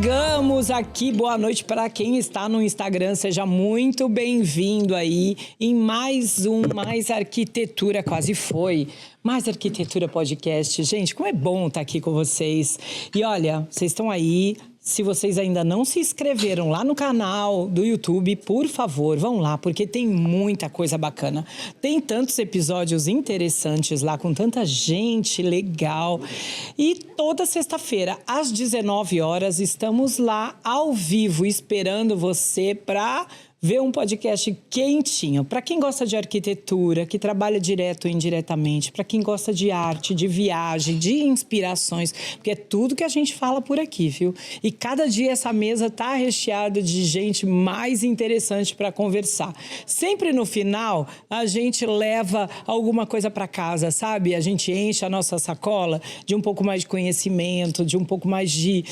Chegamos aqui, boa noite para quem está no Instagram, seja muito bem-vindo aí em mais Arquitetura, quase foi. Mais Arquitetura Podcast. Gente, como é bom estar aqui com vocês. E olha, vocês estão aí. Se vocês ainda não se inscreveram lá no canal do YouTube, por favor, vão lá, porque tem muita coisa bacana. Tem tantos episódios interessantes lá, com tanta gente legal. E toda sexta-feira, às 19 horas, estamos lá ao vivo, esperando você para ver um podcast quentinho. Para quem gosta de arquitetura, que trabalha direto ou indiretamente, para quem gosta de arte, de viagem, de inspirações, porque é tudo que a gente fala por aqui, viu? E cada dia essa mesa tá recheada de gente mais interessante para conversar. Sempre no final, a gente leva alguma coisa para casa, sabe? A gente enche a nossa sacola de um pouco mais de conhecimento, de um pouco mais de,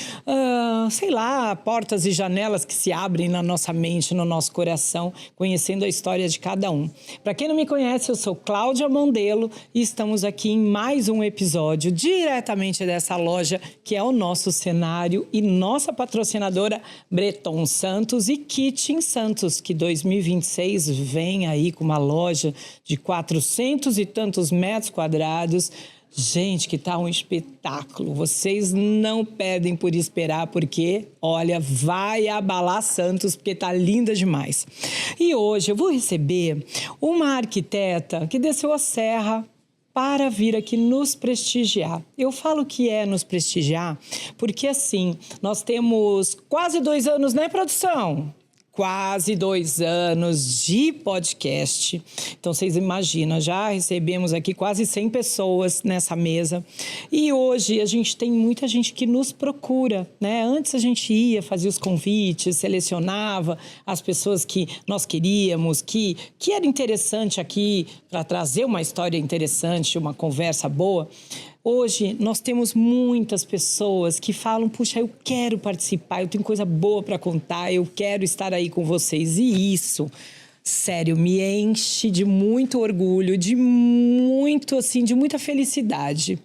sei lá, portas e janelas que se abrem na nossa mente, no nosso coração, conhecendo a história de cada um. Para quem não me conhece, eu sou Cláudia Mondelo e estamos aqui em mais um episódio diretamente dessa loja que é o nosso cenário e nossa patrocinadora Breton Santos e Kitchen Santos, que 2026 vem aí com uma loja de 400 e tantos metros quadrados. Gente, que tá um espetáculo. Vocês não perdem por esperar, porque, olha, vai abalar Santos, porque tá linda demais. E hoje eu vou receber uma arquiteta que desceu a serra para vir aqui nos prestigiar. Eu falo que é nos prestigiar, porque assim, nós temos quase 2 anos, né, produção? Quase 2 anos de podcast. Então, vocês imaginam, já recebemos aqui quase 100 pessoas nessa mesa. E hoje a gente tem muita gente que nos procura, né? Antes a gente ia, fazia os convites, selecionava as pessoas que nós queríamos, que era interessante aqui para trazer uma história interessante, uma conversa boa. Hoje, nós temos muitas pessoas que falam, puxa, eu quero participar, eu tenho coisa boa para contar, eu quero estar aí com vocês. E isso, sério, me enche de muito orgulho, de muita felicidade.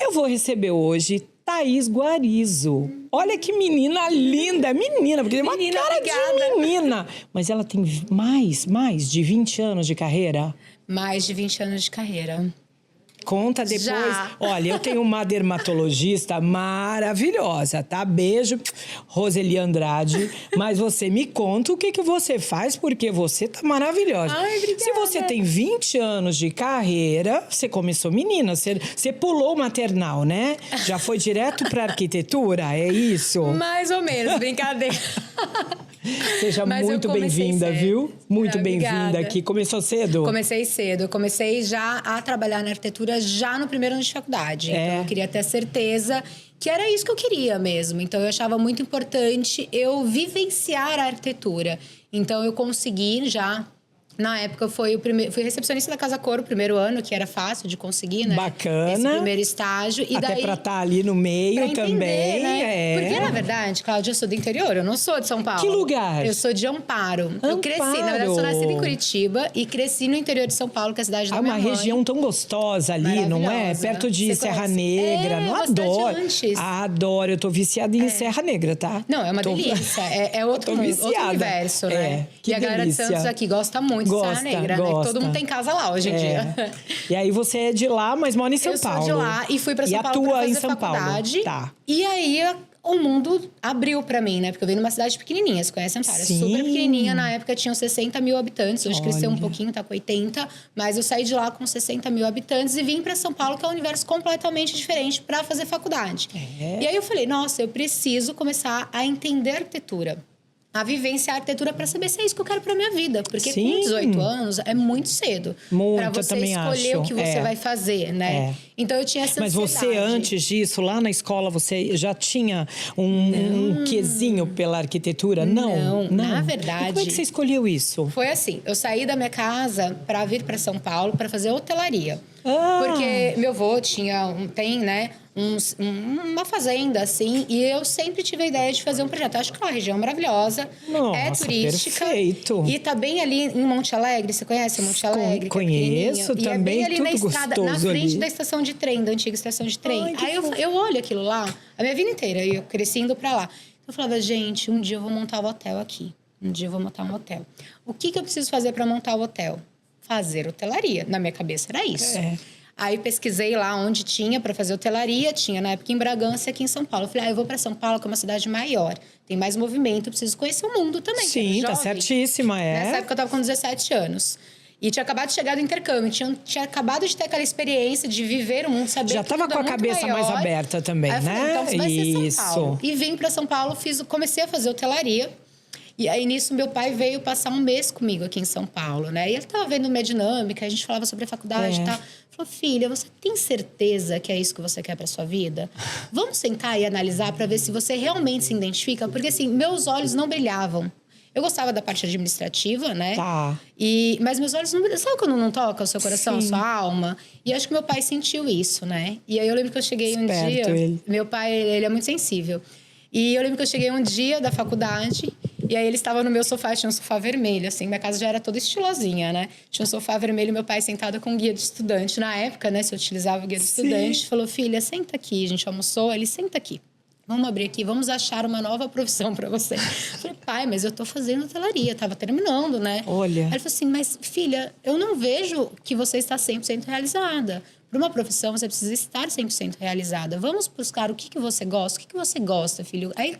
Eu vou receber hoje Thaís Guarizo. Olha que menina linda, menina, porque tem uma cara de menina. Mas ela tem mais de 20 anos de carreira? Mais de 20 anos de carreira. Conta depois. Já. Olha, eu tenho uma dermatologista maravilhosa, tá? Beijo, Roseli Andrade. Mas você me conta o que você faz, porque você tá maravilhosa. Ai, obrigada. Se você tem 20 anos de carreira, você começou menina, você pulou o maternal, né? Já foi direto pra arquitetura, é isso? Mais ou menos, brincadeira. Seja Mas muito bem-vinda, viu? Muito bem-vinda aqui. Começou cedo? Comecei cedo. Eu comecei já a trabalhar na arquitetura já no primeiro ano de faculdade. Então, eu queria ter certeza que era isso que eu queria mesmo. Então, eu achava muito importante eu vivenciar a arquitetura. Então, eu consegui já... Na época, fui recepcionista da Casa Cor o primeiro ano, que era fácil de conseguir, né? Bacana. Esse primeiro estágio. E até daí, pra estar ali no meio entender, também. Né? Porque, na verdade, Cláudia, eu sou do interior. Eu não sou de São Paulo. Que lugar? Eu sou de Amparo. Eu cresci, na verdade, eu sou nascida em Curitiba e cresci no interior de São Paulo, que é a cidade da minha mãe. Uma região tão gostosa ali, não é? Perto de Serra Negra. Não adoro. Adoro. Eu tô viciada em Serra Negra, tá? Não, é uma delícia. É outro universo, né? Que e a galera de Santos aqui gosta muito de Serra Negra. Todo mundo tem casa lá hoje em dia. E aí você é de lá, mas mora em São Paulo. Eu sou de lá e fui pra São Paulo pra fazer faculdade. Tá. E aí o mundo abriu pra mim, né? Porque eu venho numa cidade pequenininha, você conhece Amparo? É super pequenininha, na época tinham 60 mil habitantes. Hoje cresceu um pouquinho, tá com 80. Mas eu saí de lá com 60 mil habitantes e vim pra São Paulo, que é um universo completamente diferente, pra fazer faculdade. E aí eu falei, nossa, eu preciso começar a entender arquitetura. A vivenciar a arquitetura para saber se é isso que eu quero para minha vida. Porque com 18 anos é muito cedo. Para você escolher o que você vai fazer, né? Então eu tinha essa ansiedade. Mas você, antes disso, lá na escola, você já tinha um quesinho pela arquitetura? Não. Na verdade... E como é que você escolheu isso? Foi assim, eu saí da minha casa para vir para São Paulo para fazer hotelaria. Porque meu avô tem, né? Uma fazenda, assim, e eu sempre tive a ideia de fazer um projeto. Acho que é uma região maravilhosa, é turística. Perfeito. E tá bem ali em Monte Alegre, você conhece Monte Alegre? Conheço também, e é bem ali tudo na estrada, na frente ali. Da estação de trem, da antiga estação de trem. Ai, aí eu olho aquilo lá, a minha vida inteira, e eu cresci indo pra lá. Eu falava, gente, um dia eu vou montar o hotel aqui. Um dia eu vou montar um hotel. O que eu preciso fazer para montar o hotel? Fazer hotelaria. Na minha cabeça era isso. Aí pesquisei lá onde tinha para fazer hotelaria. Tinha na época em Bragança e aqui em São Paulo. Eu falei, eu vou para São Paulo, que é uma cidade maior. Tem mais movimento, eu preciso conhecer o mundo também. Sim, tá certíssima, Nessa época eu tava com 17 anos. E tinha acabado de chegar do intercâmbio. Tinha acabado de ter aquela experiência de viver o mundo, saber já que tava com a cabeça mais aberta também, aí eu falei, né? então você vai ser São Paulo. E vim para São Paulo, comecei a fazer hotelaria. E aí, nisso, meu pai veio passar um mês comigo aqui em São Paulo, né? E ele tava vendo minha dinâmica, a gente falava sobre a faculdade e tal. Falou, filha, você tem certeza que é isso que você quer pra sua vida? Vamos sentar e analisar para ver se você realmente se identifica? Porque, assim, meus olhos não brilhavam. Eu gostava da parte administrativa, né? Tá. Mas meus olhos não brilhavam. Sabe quando não toca o seu coração, Sim. a sua alma? E acho que meu pai sentiu isso, né? E aí eu lembro que eu cheguei um dia... Ele. Meu pai, ele é muito sensível. E eu lembro que eu cheguei um dia da faculdade e aí ele estava no meu sofá, tinha um sofá vermelho, assim, minha casa já era toda estilosinha, né? Tinha um sofá vermelho, meu pai sentado com um guia de estudante. Na época, né, se eu utilizava o guia de estudante, falou, filha, senta aqui. A gente almoçou, ele, senta aqui. Vamos abrir aqui, vamos achar uma nova profissão para você. Eu falei, pai, mas eu tô fazendo hotelaria, tava terminando, né? Olha. Aí ele falou assim, mas filha, eu não vejo que você está 100% realizada. Para uma profissão, você precisa estar 100% realizada. Vamos buscar o que você gosta. O que você gosta, filho? Aí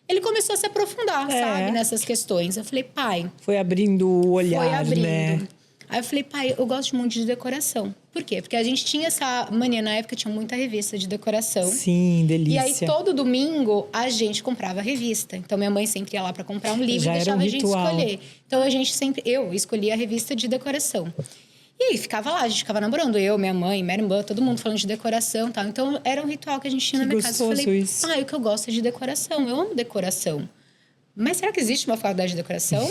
ele começou a se aprofundar, sabe, nessas questões. Eu falei, pai... Foi abrindo o olhar, foi abrindo. né? Aí eu falei, pai, eu gosto muito de decoração. Por quê? Porque a gente tinha essa mania, na época tinha muita revista de decoração. Sim, delícia. E aí, todo domingo, a gente comprava revista. Então, minha mãe sempre ia lá para comprar um livro e deixava a gente escolher. Então, eu escolhia a revista de decoração. E aí, ficava lá, a gente ficava namorando. Eu, minha mãe, minha irmã, todo mundo falando de decoração e tal. Então, era um ritual que a gente tinha na minha casa. Eu falei, o que eu gosto é de decoração. Eu amo decoração. Mas será que existe uma faculdade de decoração?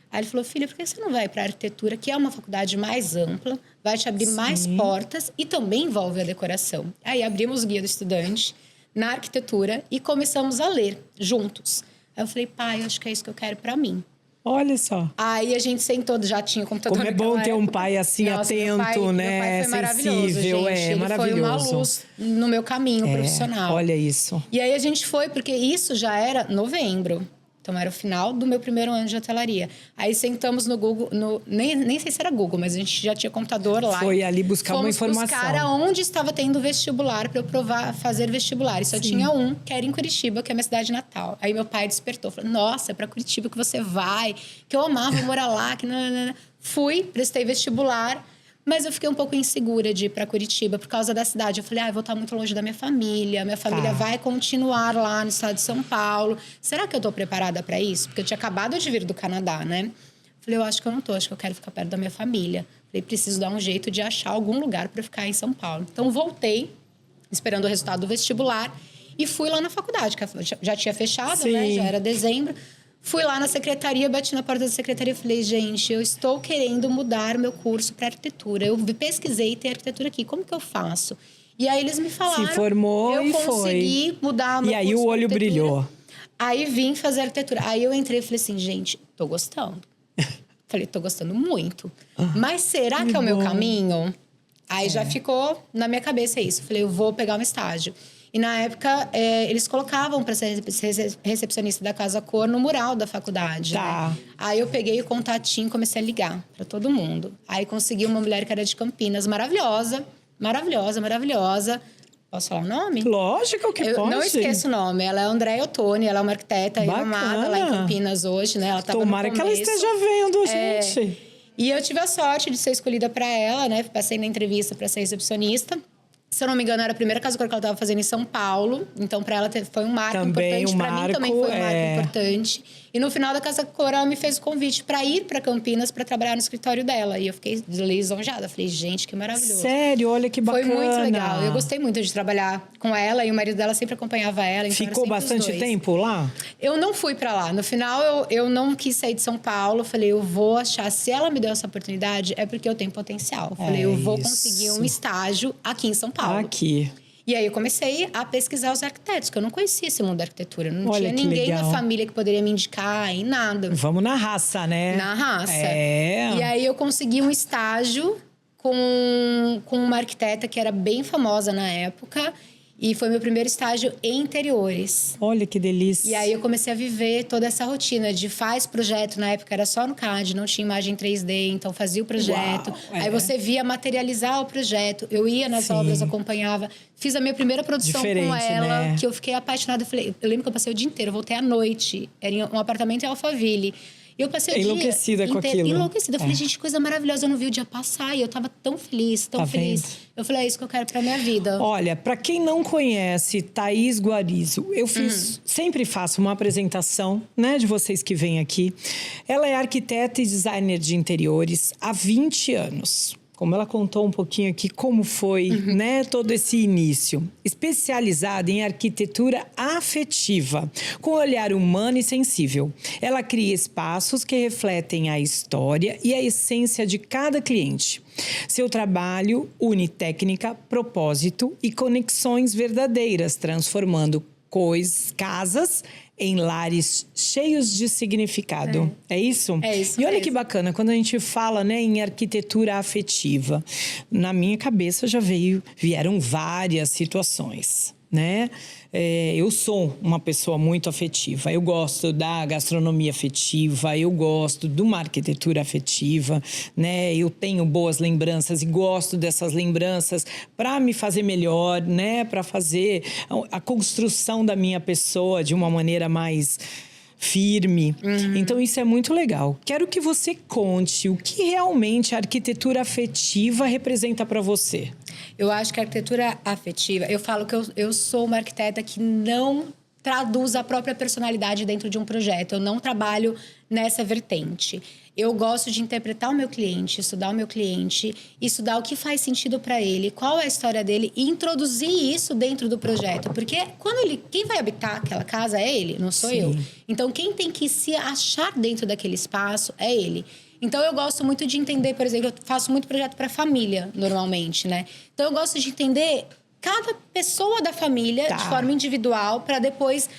Aí ele falou, filha, por que você não vai para a arquitetura, que é uma faculdade mais ampla, vai te abrir mais portas e também envolve a decoração. Aí abrimos o guia do estudante na arquitetura e começamos a ler juntos. Aí eu falei, pai, acho que é isso que eu quero para mim. Olha só. Aí a gente sentou, já tinha computador. Como é bom ter um pai assim, atento, né? Meu pai foi maravilhoso, sensível, gente. Ele maravilhoso. foi uma luz no meu caminho profissional. Olha isso. E aí a gente foi, porque isso já era novembro. Então, era o final do meu primeiro ano de hotelaria. Aí, sentamos no Google... nem sei se era Google, mas a gente já tinha computador lá. Foi ali buscar uma informação. Fomos buscar aonde estava tendo vestibular para eu fazer vestibular. E só tinha um, que era em Curitiba, que é a minha cidade natal. Aí, meu pai despertou. Falou, nossa, é para Curitiba que você vai. Que eu amava morar lá. Que não. Fui, prestei vestibular. Mas eu fiquei um pouco insegura de ir para Curitiba por causa da cidade. Eu falei, eu vou estar muito longe da minha família. Minha família vai continuar lá no estado de São Paulo. Será que eu estou preparada para isso? Porque eu tinha acabado de vir do Canadá, né? Falei, eu acho que eu não estou. Acho que eu quero ficar perto da minha família. Falei, preciso dar um jeito de achar algum lugar para ficar em São Paulo. Então, voltei, esperando o resultado do vestibular. E fui lá na faculdade, que já tinha fechado, né? Já era dezembro. Fui lá na secretaria, bati na porta da secretaria e falei, gente, eu estou querendo mudar meu curso para arquitetura. Eu pesquisei e tem arquitetura aqui, como que eu faço? E aí eles me falaram... Se formou e foi. Eu consegui mudar meu curso. E aí o olho brilhou. Aí vim fazer arquitetura. Aí eu entrei e falei assim, gente, tô gostando. Falei, tô gostando muito. Mas será que é o meu caminho? Aí já ficou na minha cabeça isso. Falei, eu vou pegar um estágio. E na época, eles colocavam para ser recepcionista da Casa Cor no mural da faculdade. Tá. Né? Aí eu peguei o contatinho e comecei a ligar para todo mundo. Aí consegui uma mulher que era de Campinas, maravilhosa. Posso falar o nome? Lógico que pode. Eu não esqueço o nome. Ela é Andréia Ottoni, ela é uma arquiteta renomada lá em Campinas hoje, né? Ela tava Tomara que ela esteja vendo, gente. E eu tive a sorte de ser escolhida para ela, né? Passei na entrevista para ser recepcionista. Se eu não me engano, era a primeira Casa Cor que ela estava fazendo em São Paulo. Então, para ela foi um marco importante. Para mim também foi um marco importante. E no final da Casa Cor, ela me fez o convite para ir para Campinas para trabalhar no escritório dela. E eu fiquei lisonjeada. Falei, gente, que maravilhoso. Sério? Olha que bacana. Foi muito legal. Eu gostei muito de trabalhar com ela. E o marido dela sempre acompanhava ela. Então ficou bastante tempo lá? Eu não fui para lá. No final, eu não quis sair de São Paulo. Falei, eu vou achar... Se ela me deu essa oportunidade, é porque eu tenho potencial. Falei, eu vou conseguir um estágio aqui em São Paulo. Aqui. E aí eu comecei a pesquisar os arquitetos, que eu não conhecia esse mundo da arquitetura. Não Olha, tinha ninguém na família que poderia me indicar em nada. Vamos na raça, né? Na raça. E aí eu consegui um estágio com uma arquiteta que era bem famosa na época. E foi meu primeiro estágio em interiores. Olha que delícia. E aí eu comecei a viver toda essa rotina de faz projeto. Na época era só no CAD, não tinha imagem 3D, então fazia o projeto. Uau, Aí você via materializar o projeto. Eu ia nas obras, acompanhava. Fiz a minha primeira produção com ela, né? que eu fiquei apaixonada. Eu lembro que eu passei o dia inteiro, eu voltei à noite. Era um apartamento em Alphaville. E eu passei o dia enlouquecida com aquilo. Enlouquecida. Eu falei, gente, coisa maravilhosa. Eu não vi o dia passar. E eu tava tão feliz, tão feliz. Vendo? Eu falei, é isso que eu quero pra minha vida. Olha, para quem não conhece Thaís Guarizo, eu sempre faço uma apresentação, né, de vocês que vêm aqui. Ela é arquiteta e designer de interiores há 20 anos. Como ela contou um pouquinho aqui como foi, né, todo esse início. Especializada em arquitetura afetiva, com olhar humano e sensível. Ela cria espaços que refletem a história e a essência de cada cliente. Seu trabalho une técnica, propósito e conexões verdadeiras, transformando casas em lares cheios de significado. É isso? É isso E olha mesmo. que bacana, quando a gente fala, né, em arquitetura afetiva, na minha cabeça vieram várias situações, né? Eu sou uma pessoa muito afetiva. Eu gosto da gastronomia afetiva, eu gosto de uma arquitetura afetiva, né? Eu tenho boas lembranças e gosto dessas lembranças para me fazer melhor, né? Para fazer a construção da minha pessoa de uma maneira mais firme. Então, isso é muito legal. Quero que você conte o que realmente a arquitetura afetiva representa para você. Eu acho que a arquitetura afetiva... Eu falo que eu sou uma arquiteta que não traduz a própria personalidade dentro de um projeto. Eu não trabalho nessa vertente. Eu gosto de interpretar o meu cliente, estudar o meu cliente, estudar o que faz sentido para ele, qual é a história dele e introduzir isso dentro do projeto. Porque quem vai habitar aquela casa é ele, não sou eu. Então, quem tem que se achar dentro daquele espaço é ele. Então, eu gosto muito de entender, por exemplo, eu faço muito projeto para família, normalmente, né? Então, eu gosto de entender cada pessoa da família de forma individual para depois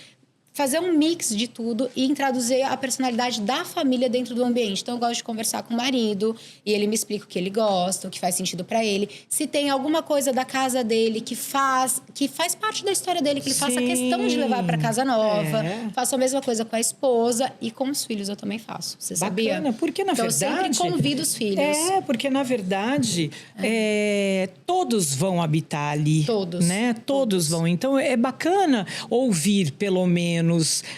fazer um mix de tudo e introduzir a personalidade da família dentro do ambiente. Então, eu gosto de conversar com o marido e ele me explica o que ele gosta, o que faz sentido para ele. Se tem alguma coisa da casa dele que faz parte da história dele, que ele faça questão de levar para casa nova. Faço a mesma coisa com a esposa e com os filhos eu também faço. Você sabia? Bacana, porque na verdade... Então, eu sempre convido os filhos. Porque na verdade todos vão habitar ali. Todos. Né? Todos vão. Então, é bacana ouvir, pelo menos,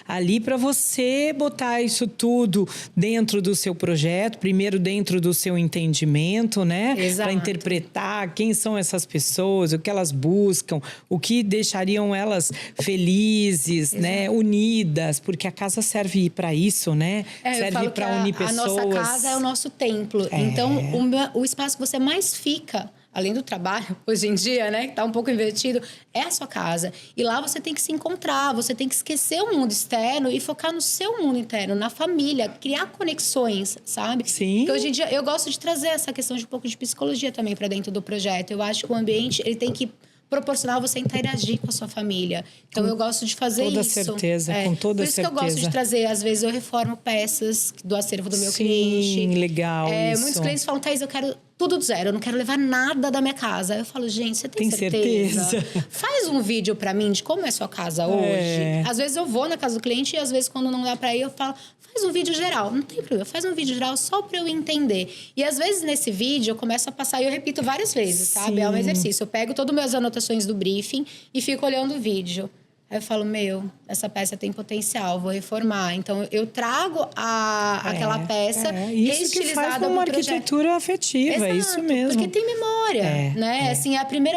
ali para você botar isso tudo dentro do seu projeto, primeiro dentro do seu entendimento, né? Para interpretar quem são essas pessoas, o que elas buscam, o que deixariam elas felizes, né? Unidas, porque a casa serve para isso, né? Serve para unir pessoas. A nossa casa é o nosso templo. Então, o espaço que você mais fica, além do trabalho, hoje em dia, né, que tá um pouco invertido, é a sua casa. E lá você tem que se encontrar, você tem que esquecer o mundo externo e focar no seu mundo interno, na família, criar conexões, sabe? Sim. Porque hoje em dia eu gosto de trazer essa questão de um pouco de psicologia também para dentro do projeto. Eu acho que o ambiente, ele tem que proporcionar você interagir com a sua família. Então, eu gosto de fazer isso. Com certeza, com toda certeza. Por isso que eu gosto de trazer. Às vezes, eu reformo peças do acervo do meu cliente. cliente. Legal isso. Muitos clientes falam, Thaís, eu quero tudo do zero. Eu não quero levar nada da minha casa. Eu falo, gente, você tem certeza? Faz um vídeo pra mim de como é a sua casa hoje. Às vezes, eu vou na casa do cliente e, às vezes, quando não dá pra ir, eu falo, faz um vídeo geral. Não tem problema, faz um vídeo geral só pra eu entender. E, às vezes, nesse vídeo, eu começo a passar e eu repito várias vezes, sabe? É um exercício. Eu pego todas as minhas anotações do briefing e fico olhando o vídeo. Aí eu falo, essa peça tem potencial, vou reformar. Então, eu trago aquela peça isso que faz uma arquitetura afetiva, é isso mesmo. Porque tem memória, né? Assim,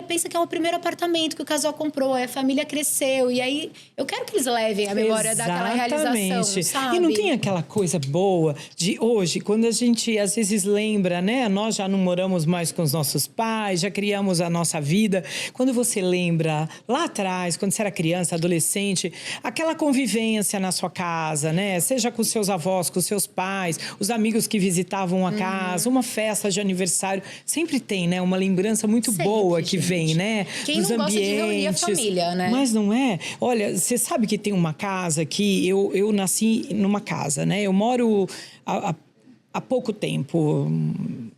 pensa que é o primeiro apartamento que o casal comprou, aí a família cresceu. E aí, eu quero que eles levem a memória daquela realização, sabe? E não tem aquela coisa boa de hoje, quando a gente, às vezes, lembra, né? Nós já não moramos mais com os nossos pais, já criamos a nossa vida. Quando você lembra lá atrás, quando você era criança, adolescente, aquela convivência na sua casa, né? Seja com seus avós, com seus pais, os amigos que visitavam a casa, uma festa de aniversário. Sempre tem, né? Uma lembrança muito boa que vem, né? Quem não gosta de reunir a família, né? Mas não é? Olha, você sabe que tem uma casa que... Eu nasci numa casa, né? Eu moro... há pouco tempo,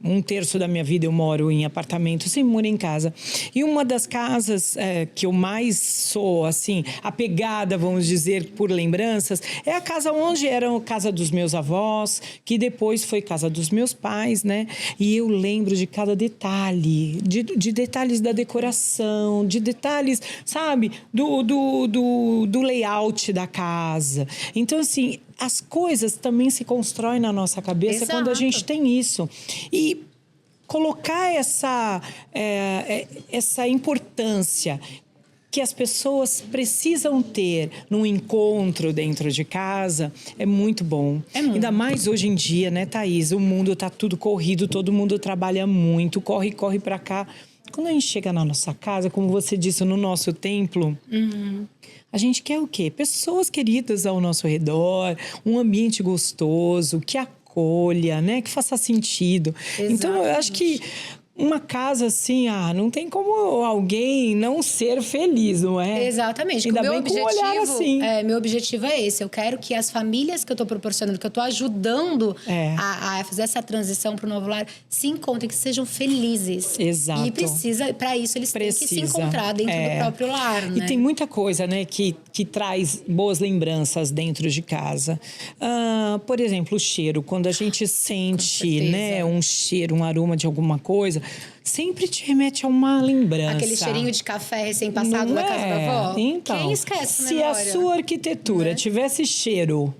1/3 da minha vida eu moro em apartamento, sempre moro em casa. E uma das casas que eu mais sou, assim, apegada, vamos dizer, por lembranças, é a casa onde era a casa dos meus avós, que depois foi casa dos meus pais, né? E eu lembro de cada detalhe, de detalhes da decoração, de detalhes, sabe, do layout da casa. Então, assim, as coisas também se constroem na nossa cabeça. Exato. Quando a gente tem isso. E colocar essa importância que as pessoas precisam ter num encontro dentro de casa é muito bom. Ainda mais hoje em dia, né, Thaís? O mundo tá tudo corrido, todo mundo trabalha muito, corre para cá. Quando a gente chega na nossa casa, como você disse, no nosso templo, a gente quer o quê? Pessoas queridas ao nosso redor, um ambiente gostoso, que acolha, né? Que faça sentido. Exatamente. Então, eu acho que uma casa assim, não tem como alguém não ser feliz, não é? Exatamente. Ainda meu bem objetivo, com um olhar assim. Meu objetivo é esse. Eu quero que as famílias que eu estou proporcionando, que eu estou ajudando a fazer essa transição para o novo lar, se encontrem, que sejam felizes. Exato. E para isso eles têm que se encontrar dentro do próprio lar, né? E tem muita coisa, né, que traz boas lembranças dentro de casa. Por exemplo, o cheiro. Quando a gente sente, né, um cheiro, um aroma de alguma coisa, sempre te remete a uma lembrança. Aquele cheirinho de café recém-passado na casa da avó. Então, quem esquece a se memória? a sua arquitetura tivesse cheiro,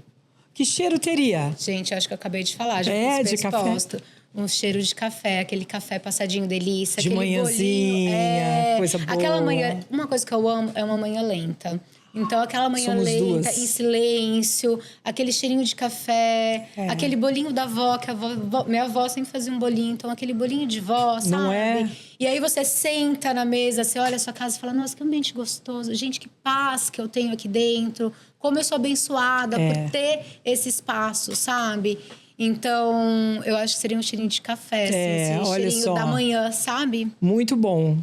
que cheiro teria? Gente, acho que eu acabei de falar, já de café. Um cheiro de café, aquele café passadinho delícia, de aquele manhãzinha, bolinho. coisa boa. Aquela manhã, uma coisa que eu amo é uma manhã lenta. Então, aquela manhã Somos lenta, duas. em silêncio, aquele cheirinho de café, aquele bolinho da avó, que minha avó sempre fazia um bolinho, então aquele bolinho de vó, sabe? Não é? E aí você senta na mesa, você olha a sua casa e fala, nossa, que ambiente gostoso, gente, que paz que eu tenho aqui dentro, como eu sou abençoada por ter esse espaço, sabe? Então, eu acho que seria um cheirinho de café, assim, esse olha cheirinho só. da manhã, sabe? Muito bom,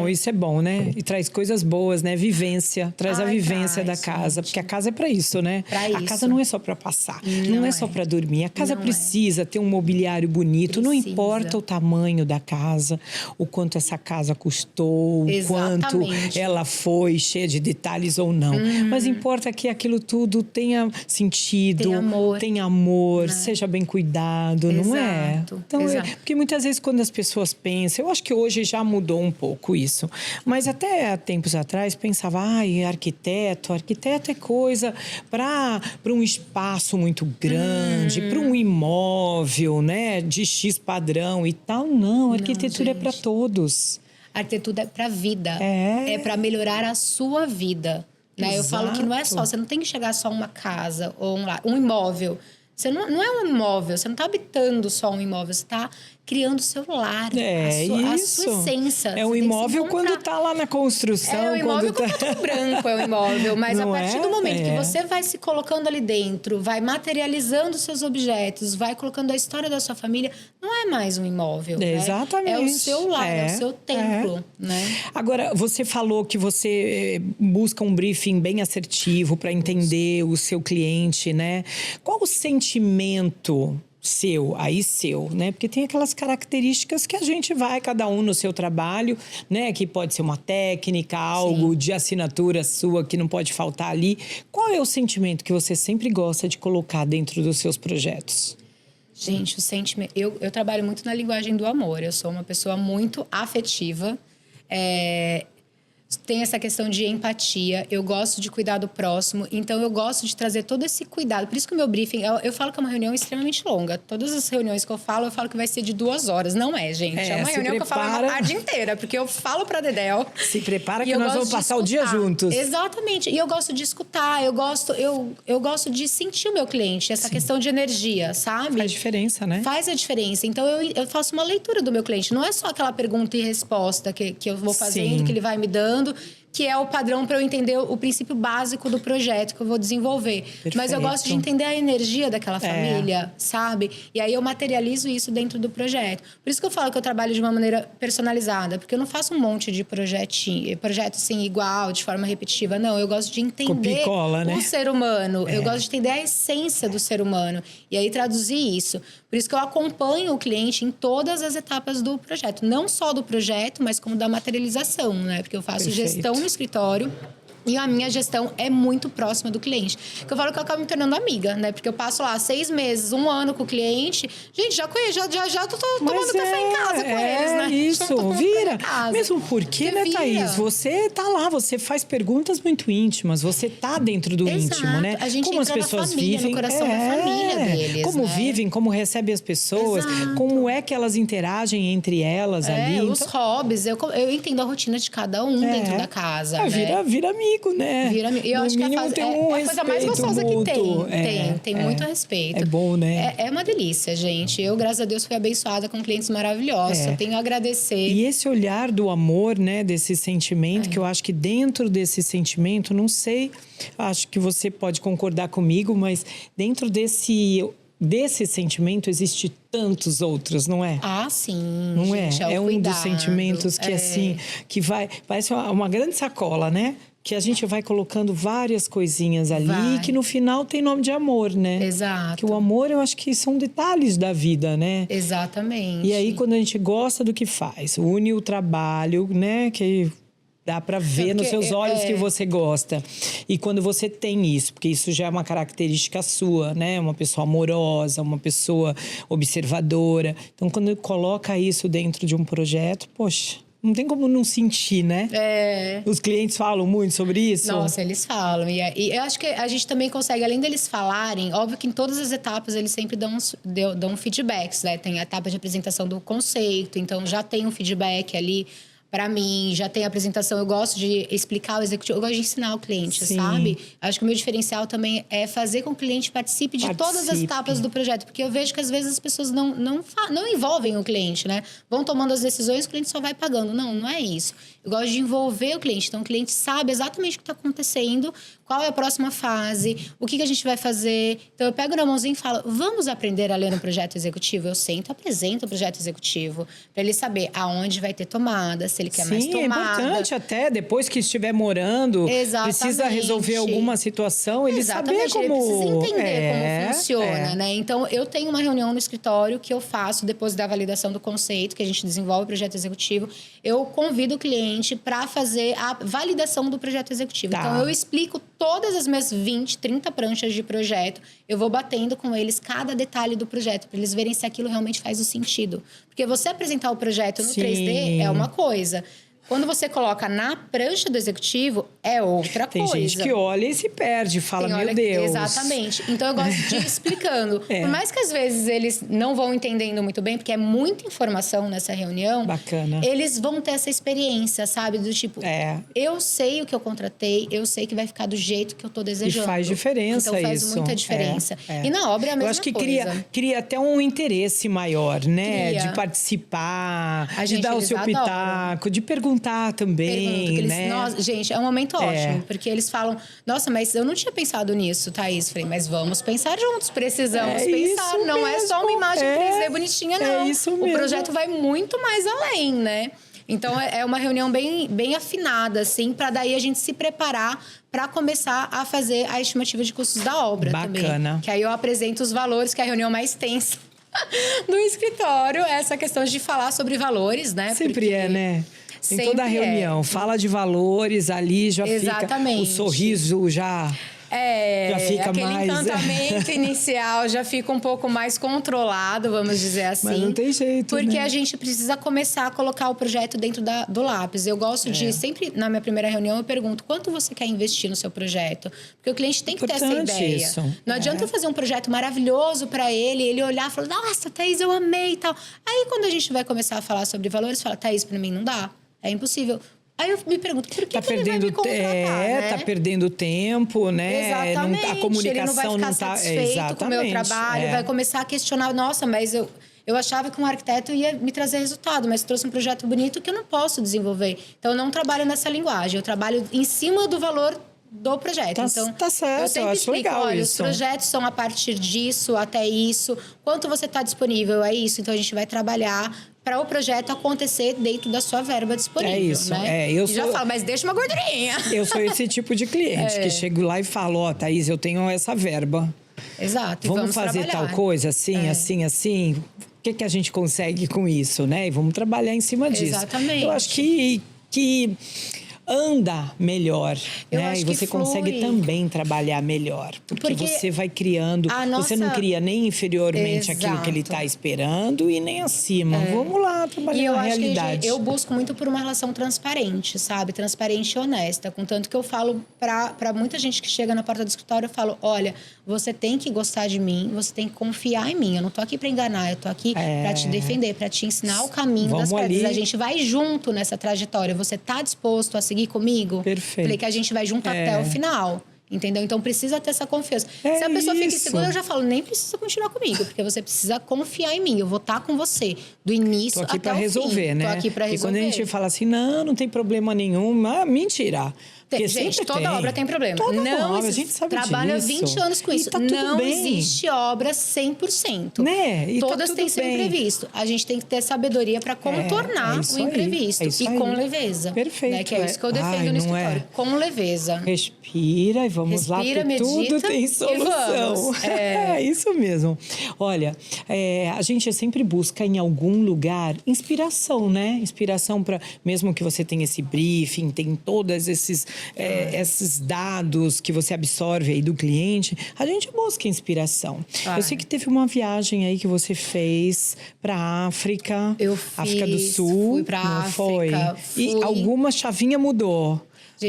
isso é bom, né? E traz coisas boas, né? Vivência, traz a vivência da casa, porque a casa é pra isso, né? A casa não é só pra passar, não é só pra dormir. A casa precisa ter um mobiliário bonito, não importa o tamanho da casa, o quanto essa casa custou, o quanto ela foi cheia de detalhes ou não. Mas importa que aquilo tudo tenha sentido, tenha amor, seja bem cuidado, não é? Então, porque muitas vezes quando as pessoas pensam, eu acho que hoje já mudou um pouco isso, mas até há tempos atrás pensava, arquiteto é coisa para um espaço muito grande, para um imóvel, né, de X padrão e tal. Não, arquitetura é para todos. A arquitetura é para a vida, é para melhorar a sua vida, né? Eu falo que não é só, você não tem que chegar só a uma casa ou um imóvel. Você não é um imóvel, você não está habitando só um imóvel, você está criando o seu lar, a sua essência. É um imóvel quando está lá na construção. É um imóvel com preto branco, é um imóvel. Mas não a partir do momento que você vai se colocando ali dentro, vai materializando os seus objetos, vai colocando a história da sua família, não é mais um imóvel. Exatamente. É o seu lar, é o seu templo, né? Agora, você falou que você busca um briefing bem assertivo para entender o seu cliente, né? Qual o sentimento seu, né? Porque tem aquelas características que a gente vai, cada um no seu trabalho, né? Que pode ser uma técnica, algo de assinatura sua que não pode faltar ali. Qual é o sentimento que você sempre gosta de colocar dentro dos seus projetos? Gente, o sentimento... Eu trabalho muito na linguagem do amor. Eu sou uma pessoa muito afetiva. Tem essa questão de empatia, eu gosto de cuidar do próximo, então eu gosto de trazer todo esse cuidado. Por isso que o meu briefing, eu falo que é uma reunião extremamente longa. Todas as reuniões que eu falo que vai ser de 2 horas. Não é, gente. É uma reunião que eu falo uma tarde inteira, porque eu falo pra Dedéu. Se prepara que nós vamos passar o dia juntos. Exatamente. E eu gosto de escutar, eu gosto de sentir o meu cliente, essa questão de energia, sabe? Faz diferença, né? Faz a diferença. Então, eu faço uma leitura do meu cliente. Não é só aquela pergunta e resposta que eu vou fazendo, que ele vai me dando, que é o padrão para eu entender o princípio básico do projeto que eu vou desenvolver. Perfeito. Mas eu gosto de entender a energia daquela família, sabe? E aí eu materializo isso dentro do projeto. Por isso que eu falo que eu trabalho de uma maneira personalizada, porque eu não faço um monte de projeto assim, igual, de forma repetitiva. Não, eu gosto de entender o ser humano. Eu gosto de entender a essência do ser humano. E aí traduzir isso. Por isso que eu acompanho o cliente em todas as etapas do projeto. Não só do projeto, mas como da materialização, né? Porque eu faço gestão no escritório. E a minha gestão é muito próxima do cliente. Que eu falo que eu acabo me tornando amiga, né? Porque eu passo lá 6 meses, 1 ano com o cliente. Gente, já conheço, já tô tomando café em casa com eles, né? Isso, vira. Mesmo porque, né, Thaís? Você tá lá, você faz perguntas muito íntimas, você tá dentro do íntimo, né? A gente como as pessoas vivem, no coração da família deles, como né? vivem, como recebem as pessoas, como é que elas interagem entre elas ali. Os hobbies, eu entendo a rotina de cada um dentro da casa, né? Vira amigo, né? Vira amigo. E eu acho que a coisa mais gostosa mútuo. Que tem muito respeito. É bom, né? É uma delícia, gente. Eu, graças a Deus, fui abençoada com clientes maravilhosos. Eu tenho a agradecer. E esse olhar do amor, né? Desse sentimento, que eu acho que dentro desse sentimento, não sei, acho que você pode concordar comigo, mas dentro desse sentimento existe tantos outros, não é? Sim. Não gente, é? É um dos sentimentos que assim, que parece uma grande sacola, né? Que a gente vai colocando várias coisinhas ali e que no final tem nome de amor, né? Exato. Que o amor, eu acho que são detalhes da vida, né? Exatamente. E aí, quando a gente gosta do que faz, une o trabalho, né? Que dá para ver nos seus olhos que você gosta. E quando você tem isso, porque isso já é uma característica sua, né? Uma pessoa amorosa, uma pessoa observadora. Então, quando coloca isso dentro de um projeto, poxa, não tem como não sentir, né? Os clientes falam muito sobre isso? Nossa, eles falam. E eu acho que a gente também consegue, além deles falarem, óbvio que em todas as etapas eles sempre dão feedbacks, né? Tem a etapa de apresentação do conceito, então já tem um feedback ali para mim, já tem a apresentação. Eu gosto de explicar o executivo, eu gosto de ensinar o cliente, sabe? Acho que o meu diferencial também é fazer com que o cliente participe de todas as etapas do projeto, porque eu vejo que às vezes as pessoas não envolvem o cliente, né? Vão tomando as decisões, o cliente só vai pagando. Não é isso. Eu gosto de envolver o cliente, então o cliente sabe exatamente o que está acontecendo, qual é a próxima fase, o que a gente vai fazer. Então eu pego na mãozinha e falo, vamos aprender a ler um projeto executivo? Eu sento, apresento o projeto executivo, para ele saber aonde vai ter tomada, se ele quer mais tomada. Sim, é importante até, depois que estiver morando, precisa resolver alguma situação, ele saber como... ele precisa entender como funciona, né? Então, eu tenho uma reunião no escritório que eu faço depois da validação do conceito, que a gente desenvolve o projeto executivo. Eu convido o cliente para fazer a validação do projeto executivo. Então, eu explico todas as minhas 20, 30 pranchas de projeto. Eu vou batendo com eles cada detalhe do projeto, para eles verem se aquilo realmente faz o sentido. Porque você apresentar o projeto no 3D é uma coisa. Quando você coloca na prancha do executivo, é outra coisa. Tem gente que olha e se perde, fala, meu Deus. Exatamente. Então, eu gosto de ir explicando. Por mais que, às vezes, eles não vão entendendo muito bem, porque é muita informação nessa reunião. Bacana. Eles vão ter essa experiência, sabe? Do tipo, eu sei o que eu contratei, eu sei que vai ficar do jeito que eu tô desejando. E faz diferença então, faz isso. muita diferença. E na obra é a mesma coisa. Eu acho que cria até um interesse maior, né? Cria. De participar, de dar o seu adoram. pitaco, de perguntar também, né? Nossa, gente, é um momento ótimo, porque eles falam, nossa, mas eu não tinha pensado nisso, Thaís. Falei, mas vamos pensar juntos, precisamos pensar. Não é só uma imagem 3D bonitinha, não. É isso mesmo. O projeto vai muito mais além, né? Então, é uma reunião bem afinada, assim, para daí a gente se preparar para começar a fazer a estimativa de custos da obra. Bacana. Também. Que aí eu apresento os valores, que é a reunião mais tensa do escritório. Essa questão de falar sobre valores, né? Sempre né? Em toda a reunião, fala de valores ali, já fica o sorriso já fica aquele mais... encantamento inicial já fica um pouco mais controlado, vamos dizer assim. Mas não tem jeito, porque né? a gente precisa começar a colocar o projeto dentro do lápis. Eu gosto de, sempre na minha primeira reunião, eu pergunto quanto você quer investir no seu projeto? Porque o cliente tem que ter essa ideia. Isso. Não adianta eu fazer um projeto maravilhoso para ele olhar e falar, nossa, Thaís, eu amei e tal. Aí, quando a gente vai começar a falar sobre valores, fala, Thaís, para mim não dá. É impossível. Aí eu me pergunto, por que ele vai me contratar, né? Tá perdendo tempo, né? Exatamente. A comunicação ele não vai ficar satisfeito com o meu trabalho, vai começar a questionar, nossa, mas eu eu achava que um arquiteto ia me trazer resultado, mas trouxe um projeto bonito que eu não posso desenvolver. Então, eu não trabalho nessa linguagem, eu trabalho em cima do valor do projeto. Então, tá certo, eu sempre acho explico, legal olha, isso. os projetos são a partir disso, até isso. Quanto você está disponível, é isso. Então, a gente vai trabalhar para o projeto acontecer dentro da sua verba disponível, É isso, né? eu e já falo, mas deixa uma gordurinha. Eu sou esse tipo de cliente que chego lá e falo, ó, Thaís, eu tenho essa verba. Exato, Vamos fazer trabalhar. tal coisa, assim. O que a gente consegue com isso, né? E vamos trabalhar em cima disso. Exatamente. Eu acho que anda melhor, Eu né? acho E que você flui. consegue também trabalhar melhor. Porque você vai criando... Você não cria nem inferiormente aquilo que ele está esperando e nem acima. Vamos lá trabalhar E eu na acho realidade. que eu busco muito por uma relação transparente, sabe? Transparente e honesta. Contanto que eu falo para muita gente que chega na porta do escritório, eu falo, olha, você tem que gostar de mim, você tem que confiar em mim. Eu não tô aqui para enganar, eu tô aqui para te defender, para te ensinar o caminho das pedras. A gente vai junto nessa trajetória. Você tá disposto a seguir comigo? Perfeito. Falei que a gente vai junto até o final. Entendeu? Então precisa ter essa confiança. Se a pessoa fica insegura, eu já falo, nem precisa continuar comigo, porque você precisa confiar em mim. Eu vou estar com você do início até o fim. Tô aqui para resolver, né? Tô aqui para resolver. E quando a gente fala assim, não tem problema nenhum, mentira. Porque gente, toda obra tem problema. Toda obra, a gente sabe trabalha disso. 20 anos com isso. Tá tudo não bem. existe obra 100%. Né? E todas tá têm tudo seu bem. imprevisto. A gente tem que ter sabedoria para contornar o imprevisto. E com leveza. Perfeito. Né? Que é isso que eu defendo no escritório. Com leveza. Respira e vamos lá, porque medita, tudo tem solução. É isso mesmo. Olha, a gente sempre busca em algum lugar inspiração, né? Inspiração para, mesmo que você tenha esse briefing, tem todos esses dados que você absorve aí do cliente, a gente busca inspiração. Eu sei que teve uma viagem aí que você fez para África, África do Sul, fui pra não África, foi? E alguma chavinha mudou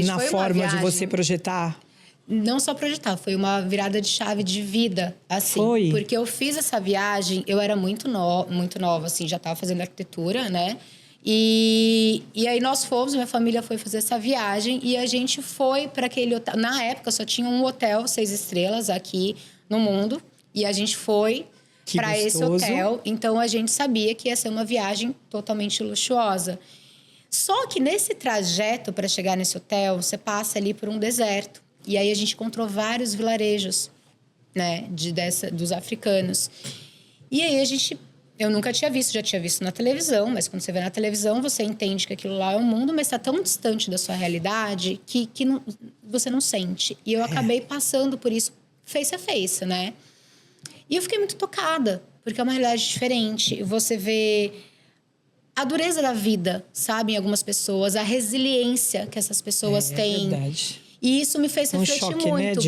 na forma de você projetar? Não só projetar, foi uma virada de chave de vida, assim. Foi. Porque eu fiz essa viagem, eu era muito nova, assim, já estava fazendo arquitetura, né? E aí nós fomos, minha família foi fazer essa viagem e a gente foi para aquele hotel. Na época só tinha um hotel 6 estrelas aqui no mundo e a gente foi para esse hotel. Então a gente sabia que ia ser uma viagem totalmente luxuosa. Só que nesse trajeto para chegar nesse hotel, você passa ali por um deserto. E aí a gente encontrou vários vilarejos, né, dos africanos. E aí eu nunca tinha visto, já tinha visto na televisão, mas quando você vê na televisão, você entende que aquilo lá é o mundo, mas está tão distante da sua realidade que você não sente. E eu acabei passando por isso face a face, né? E eu fiquei muito tocada, porque é uma realidade diferente. Você vê a dureza da vida, sabe, em algumas pessoas, a resiliência que essas pessoas têm. É verdade. E isso me fez refletir choque, muito.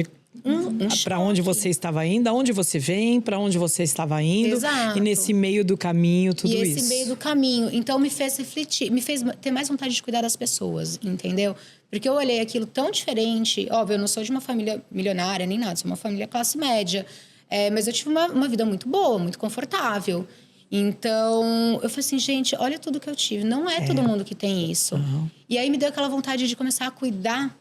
Né? Para onde você estava indo, aonde você vem, para onde você estava indo. Exato. E nesse meio do caminho, tudo isso. E esse meio do caminho. Então, me fez refletir, me fez ter mais vontade de cuidar das pessoas, entendeu? Porque eu olhei aquilo tão diferente. Óbvio, eu não sou de uma família milionária nem nada, sou uma família classe média. Mas eu tive uma vida muito boa, muito confortável. Então, eu falei assim, gente, olha tudo que eu tive. Não é todo mundo que tem isso. Uhum. E aí, me deu aquela vontade de começar a cuidar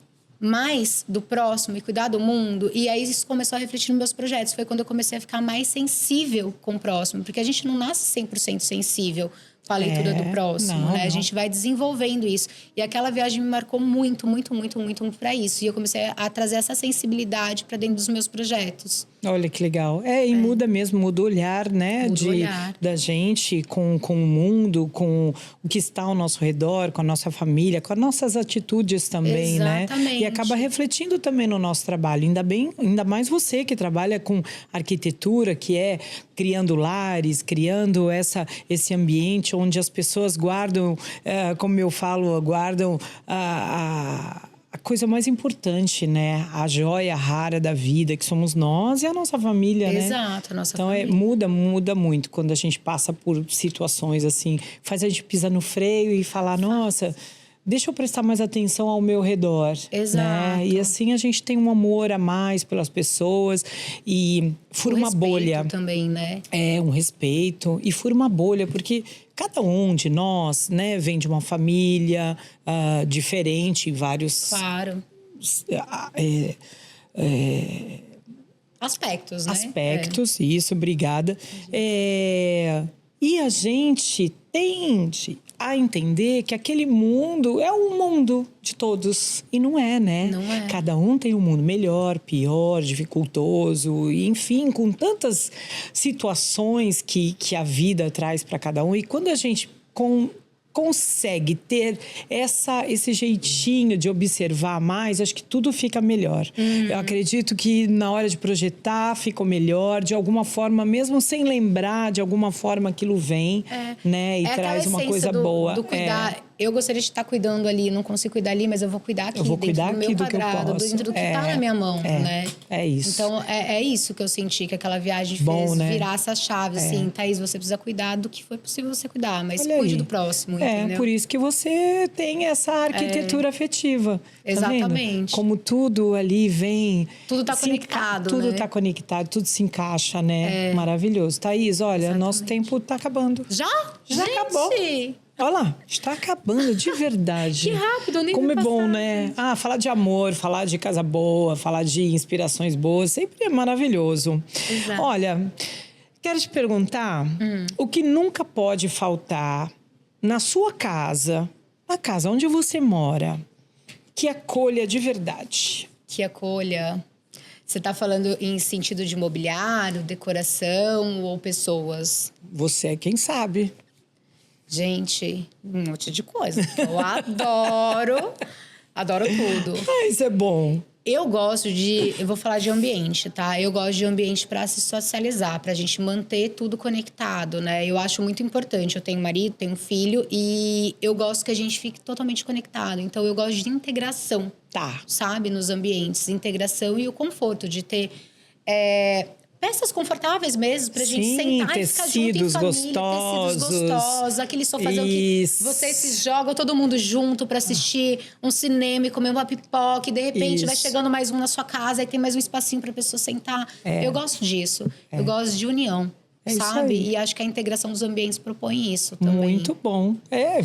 mais do próximo e cuidar do mundo. E aí isso começou a refletir nos meus projetos. Foi quando eu comecei a ficar mais sensível com o próximo. Porque a gente não nasce 100% sensível com a leitura do próximo, né? A gente vai desenvolvendo isso. E aquela viagem me marcou muito, muito, muito, muito, muito para isso. E eu comecei a trazer essa sensibilidade para dentro dos meus projetos. Olha que legal. E muda mesmo, muda o olhar, né? Muda o olhar. Da gente com o mundo, com o que está ao nosso redor, com a nossa família, com as nossas atitudes também, Exatamente. né? E acaba refletindo também no nosso trabalho. Ainda mais você que trabalha com arquitetura, que é criando lares, criando esse ambiente onde as pessoas guardam, como eu falo, guardam a coisa mais importante, né? A joia rara da vida, que somos nós e a nossa família, né? Exato, a nossa família. Então, muda muito quando a gente passa por situações assim. Faz a gente pisar no freio e falar, nossa, deixa eu prestar mais atenção ao meu redor. Exato. Né? E assim a gente tem um amor a mais pelas pessoas e fura uma bolha. Também, né? Um respeito. E fura uma bolha, porque cada um de nós, né, vem de uma família diferente em vários... Claro. Aspectos, né? Aspectos, isso, obrigada. E a gente tende a entender que aquele mundo é o mundo de todos. E não é, né? Não é. Cada um tem um mundo melhor, pior, dificultoso, enfim, com tantas situações que a vida traz para cada um. E quando a gente consegue ter esse jeitinho de observar mais, acho que tudo fica melhor. Eu acredito que na hora de projetar ficou melhor, de alguma forma, mesmo sem lembrar, de alguma forma aquilo vem, né? E traz uma coisa boa. Do cuidar. Eu gostaria de estar cuidando ali, não consigo cuidar ali, mas eu vou cuidar aqui, dentro do meu quadrado, dentro do que tá na minha mão, né? É isso. Então, é isso que eu senti, que aquela viagem fez virar essa chave, assim. Thaís, você precisa cuidar do que foi possível você cuidar, mas cuide do próximo, entendeu? Por isso que você tem essa arquitetura afetiva. Exatamente. Tá, como tudo ali vem... Tudo tá conectado, Tudo né? tá conectado, tudo se encaixa, né? Maravilhoso. Thaís, olha, nosso tempo tá acabando. Já? Já Gente! acabou. Olha lá, está acabando, de verdade. Que rápido, eu nem Como vi é bom, passar, né? gente. Falar de amor, falar de casa boa, falar de inspirações boas, sempre é maravilhoso. Exato. Olha, quero te perguntar, o que nunca pode faltar na sua casa, na casa onde você mora, que acolha de verdade? Que acolha. Você tá falando em sentido de mobiliário, decoração ou pessoas? Você é quem sabe. Gente, um monte de coisa. Eu adoro tudo. Isso é bom. Eu vou falar de ambiente, tá? Eu gosto de ambiente para se socializar, pra gente manter tudo conectado, né? Eu acho muito importante. Eu tenho marido, tenho filho e eu gosto que a gente fique totalmente conectado. Então, eu gosto de integração, sabe? Nos ambientes. Integração e o conforto de ter... peças confortáveis mesmo, pra gente sentar e ficar junto em família. Gostosos. Tecidos gostosos. Aquele sofazão que vocês se jogam todo mundo junto pra assistir um cinema e comer uma pipoca. E de repente vai chegando mais um na sua casa e tem mais um espacinho pra pessoa sentar. Eu gosto disso. Eu gosto de união. Sabe? E acho que a integração dos ambientes propõe isso também. Muito bom.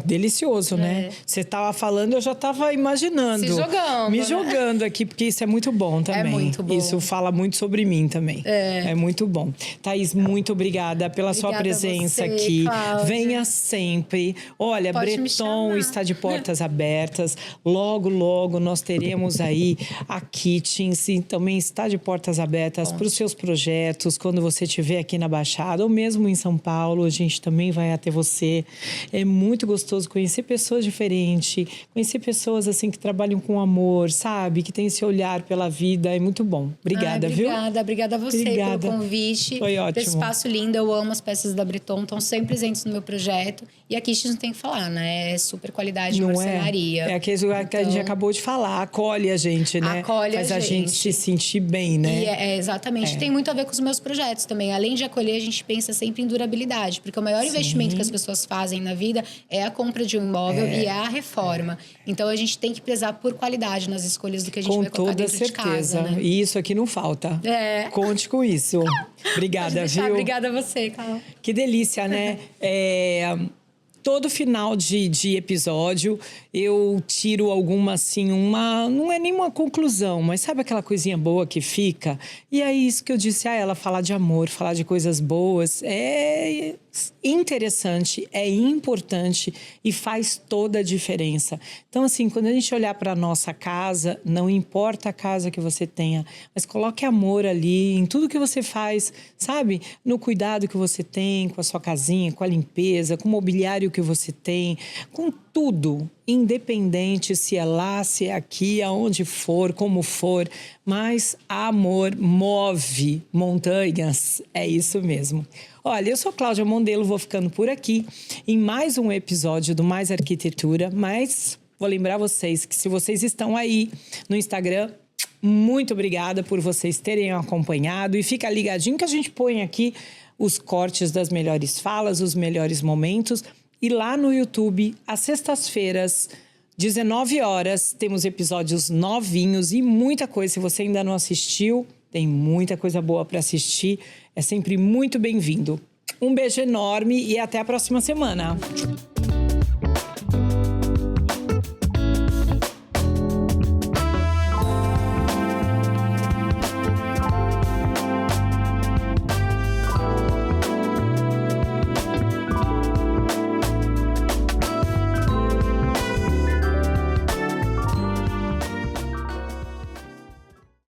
Delicioso, né? Você tava falando, eu já tava imaginando. Se jogando. Me jogando aqui, porque isso é muito bom também. É muito bom. Isso fala muito sobre mim também. É muito bom. Thaís, muito obrigada pela sua presença aqui. Cláudia. Venha sempre. Olha, Pode Breton está de portas abertas. Logo, logo nós teremos aí a Kitchens, também está de portas abertas para os seus projetos. Quando você estiver aqui na Baixada, ou mesmo em São Paulo, a gente também vai até você. É muito gostoso conhecer pessoas diferentes, conhecer pessoas assim que trabalham com amor, sabe? Que tem esse olhar pela vida, é muito bom. Obrigada, viu? Obrigada a você pelo convite. Foi ótimo. Esse espaço lindo, eu amo as peças da Breton, estão sempre presentes no meu projeto. E a Kitchens não tem que falar, né? É super qualidade de marcenaria. É aquele lugar que a gente acabou de falar, acolhe a gente, né? Faz a gente se sentir bem, né? E exatamente. Tem muito a ver com os meus projetos também. Além de acolher, a gente pensa sempre em durabilidade, porque o maior investimento que as pessoas fazem na vida é a compra de um imóvel e é a reforma. Então, a gente tem que prezar por qualidade nas escolhas do que a gente vai colocar dentro de casa. Com toda certeza. E isso aqui não falta. Conte com isso. Obrigada, viu? Obrigada a você, Carol. Que delícia, né? Todo final de episódio, eu tiro alguma, assim, não é nenhuma conclusão, mas sabe aquela coisinha boa que fica? E é isso que eu disse a ela, falar de amor, falar de coisas boas, é interessante, é importante e faz toda a diferença. Então, assim, quando a gente olhar para a nossa casa, não importa a casa que você tenha, mas coloque amor ali em tudo que você faz, sabe? No cuidado que você tem com a sua casinha, com a limpeza, com o mobiliário que você tem, com tudo, independente se é lá, se é aqui, aonde for, como for, mas amor move montanhas, é isso mesmo. Olha, eu sou Cláudia Mondelo, vou ficando por aqui em mais um episódio do Mais Arquitetura, mas vou lembrar vocês que se vocês estão aí no Instagram, muito obrigada por vocês terem acompanhado e fica ligadinho que a gente põe aqui os cortes das melhores falas, os melhores momentos. E lá no YouTube, às sextas-feiras, 19 horas, temos episódios novinhos e muita coisa. Se você ainda não assistiu, tem muita coisa boa para assistir. É sempre muito bem-vindo. Um beijo enorme e até a próxima semana.